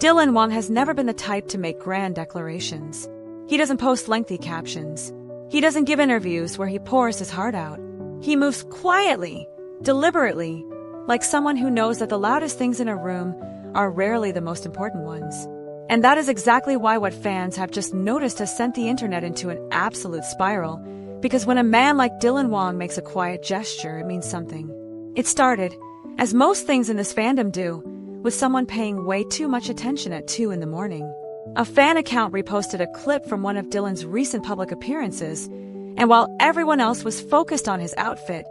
Dylan Wang has never been the type to make grand declarations. He doesn't post lengthy captions. He doesn't give interviews where he pours his heart out. He moves quietly, deliberately, like someone who knows that the loudest things in a room are rarely the most important ones. And that is exactly why what fans have just noticed has sent the internet into an absolute spiral, because when a man like Dylan Wang makes a quiet gesture, it means something. It started, as most things in this fandom do, with someone paying way too much attention at 2 in the morning. A fan account reposted a clip from one of Dylan's recent public appearances, and while everyone else was focused on his outfit,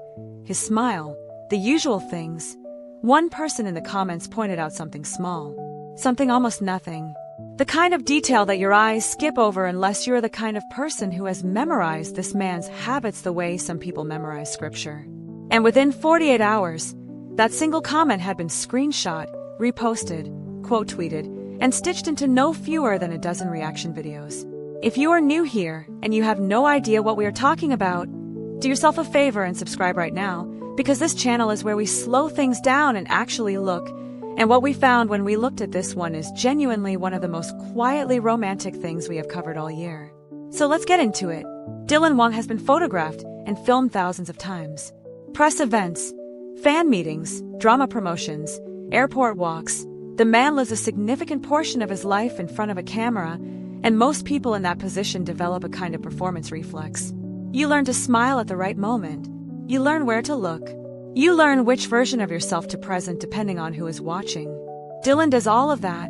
his smile, the usual things, one person in the comments pointed out something small. Something almost nothing. The kind of detail that your eyes skip over unless you're the kind of person who has memorized this man's habits the way some people memorize scripture. And within 48 hours, that single comment had been screenshot, reposted, quote-tweeted, and stitched into no fewer than a dozen reaction videos. If you are new here and you have no idea what we are talking about, do yourself a favor and subscribe right now, because this channel is where we slow things down and actually look. And what we found when we looked at this one is genuinely one of the most quietly romantic things we have covered all year. So let's get into it. Dylan Wang has been photographed and filmed thousands of times. Press events, fan meetings, drama promotions, airport walks. The man lives a significant portion of his life in front of a camera, and most people in that position develop a kind of performance reflex. You learn to smile at the right moment. You learn where to look. You learn which version of yourself to present depending on who is watching. Dylan does all of that,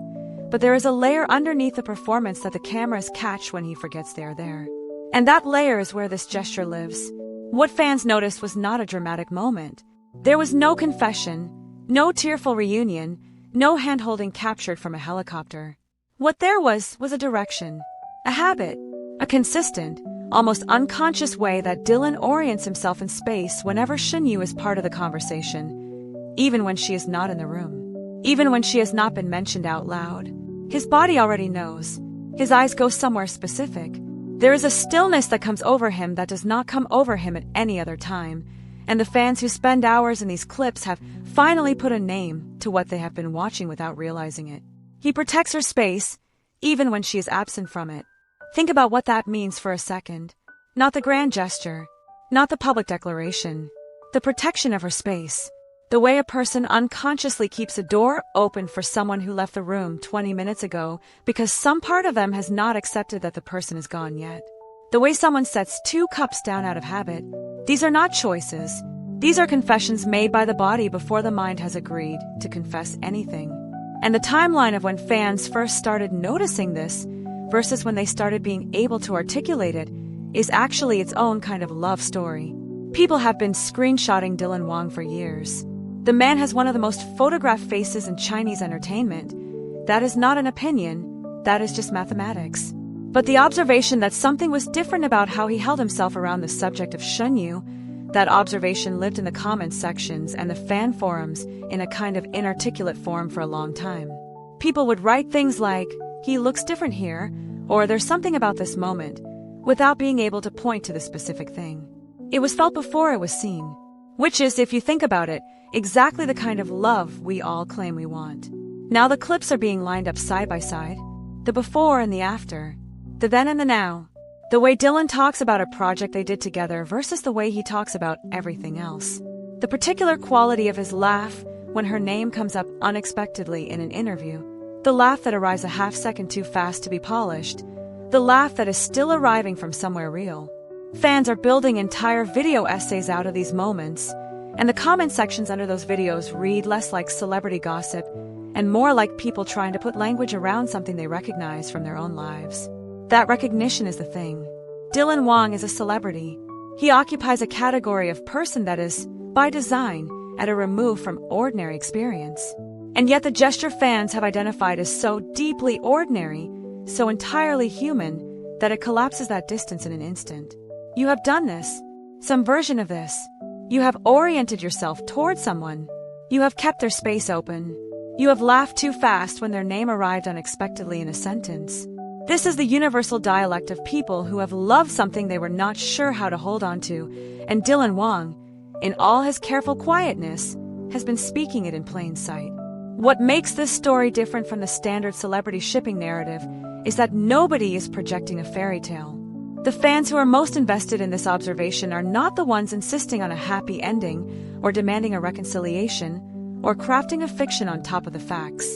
but there is a layer underneath the performance that the cameras catch when he forgets they are there. And that layer is where this gesture lives. What fans noticed was not a dramatic moment. There was no confession, no tearful reunion, no hand-holding captured from a helicopter. What there was a direction, a habit, a consistent, almost unconscious way that Dylan orients himself in space whenever Shen Yue is part of the conversation, even when she is not in the room, even when she has not been mentioned out loud. His body already knows. His eyes go somewhere specific. There is a stillness that comes over him that does not come over him at any other time, and the fans who spend hours in these clips have finally put a name to what they have been watching without realizing it. He protects her space, even when she is absent from it. Think about what that means for a second. Not the grand gesture, not the public declaration, the protection of her space. The way a person unconsciously keeps a door open for someone who left the room 20 minutes ago because some part of them has not accepted that the person is gone yet. The way someone sets 2 cups down out of habit. These are not choices. These are confessions made by the body before the mind has agreed to confess anything. And the timeline of when fans first started noticing this versus when they started being able to articulate it is actually its own kind of love story. People have been screenshotting Dylan Wang for years. The man has one of the most photographed faces in Chinese entertainment. That is not an opinion, that is just mathematics. But the observation that something was different about how he held himself around the subject of Shen Yue, that observation lived in the comments sections and the fan forums in a kind of inarticulate form for a long time. People would write things like, "He looks different here," or "There's something about this moment," without being able to point to the specific thing. It was felt before it was seen, which is, if you think about it, exactly the kind of love we all claim we want. Now the clips are being lined up side by side, the before and the after, the then and the now. The way Dylan talks about a project they did together versus the way he talks about everything else. The particular quality of his laugh when her name comes up unexpectedly in an interview. The laugh that arrives a half-second too fast to be polished. The laugh that is still arriving from somewhere real. Fans are building entire video essays out of these moments, and the comment sections under those videos read less like celebrity gossip and more like people trying to put language around something they recognize from their own lives. That recognition is the thing. Dylan Wang is a celebrity. He occupies a category of person that is, by design, at a remove from ordinary experience. And yet the gesture fans have identified as so deeply ordinary, so entirely human, that it collapses that distance in an instant. You have done this, some version of this. You have oriented yourself toward someone. You have kept their space open. You have laughed too fast when their name arrived unexpectedly in a sentence. This is the universal dialect of people who have loved something they were not sure how to hold on to, and Dylan Wang, in all his careful quietness, has been speaking it in plain sight. What makes this story different from the standard celebrity shipping narrative is that nobody is projecting a fairy tale. The fans who are most invested in this observation are not the ones insisting on a happy ending or demanding a reconciliation or crafting a fiction on top of the facts.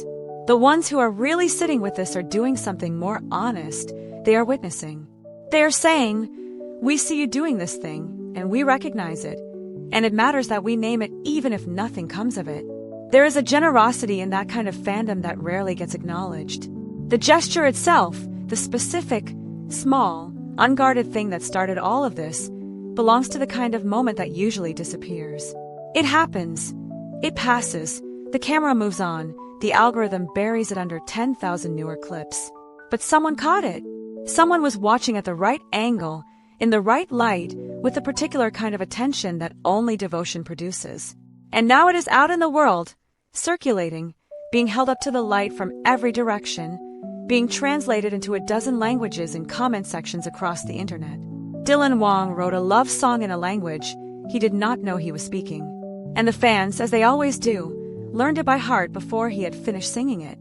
The ones who are really sitting with this are doing something more honest. They are witnessing. They are saying, "We see you doing this thing, and we recognize it, and it matters that we name it even if nothing comes of it." There is a generosity in that kind of fandom that rarely gets acknowledged. The gesture itself, the specific, small, unguarded thing that started all of this, belongs to the kind of moment that usually disappears. It happens. It passes. The camera moves on. The algorithm buries it under 10,000 newer clips. But someone caught it. Someone was watching at the right angle, in the right light, with a particular kind of attention that only devotion produces. And now it is out in the world, circulating, being held up to the light from every direction, being translated into a dozen languages in comment sections across the internet. Dylan Wang wrote a love song in a language he did not know he was speaking. And the fans, as they always do, learned it by heart before he had finished singing it.